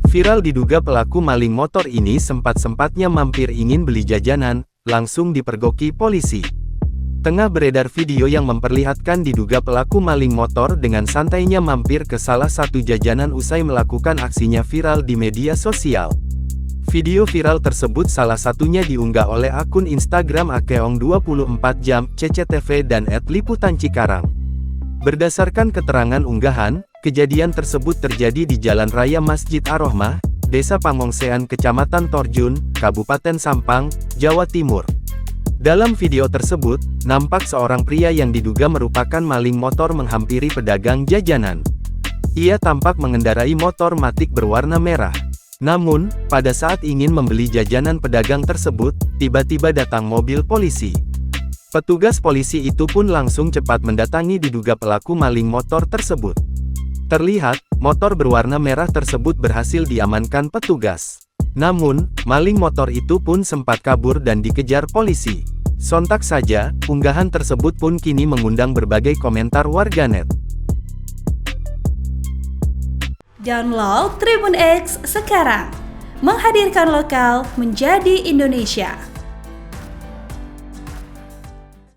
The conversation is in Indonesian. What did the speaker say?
Viral diduga pelaku maling motor ini sempat-sempatnya mampir ingin beli jajanan, langsung dipergoki polisi. Tengah beredar video yang memperlihatkan diduga pelaku maling motor dengan santainya mampir ke salah satu jajanan usai melakukan aksinya viral di media sosial. Video viral tersebut salah satunya diunggah oleh akun Instagram Akeong24jam, CCTV dan @liputan_cikarang. Berdasarkan keterangan unggahan, kejadian tersebut terjadi di Jalan Raya Masjid Ar-Rohmah, Desa Pangongsean Kecamatan Torjun, Kabupaten Sampang, Jawa Timur. Dalam video tersebut, nampak seorang pria yang diduga merupakan maling motor menghampiri pedagang jajanan. Ia tampak mengendarai motor Matic berwarna merah. Namun, pada saat ingin membeli jajanan pedagang tersebut, tiba-tiba datang mobil polisi. Petugas polisi itu pun langsung cepat mendatangi diduga pelaku maling motor tersebut. Terlihat, motor berwarna merah tersebut berhasil diamankan petugas. Namun, maling motor itu pun sempat kabur dan dikejar polisi. Sontak saja, unggahan tersebut pun kini mengundang berbagai komentar warganet. Download Tribun X sekarang, menghadirkan lokal menjadi Indonesia.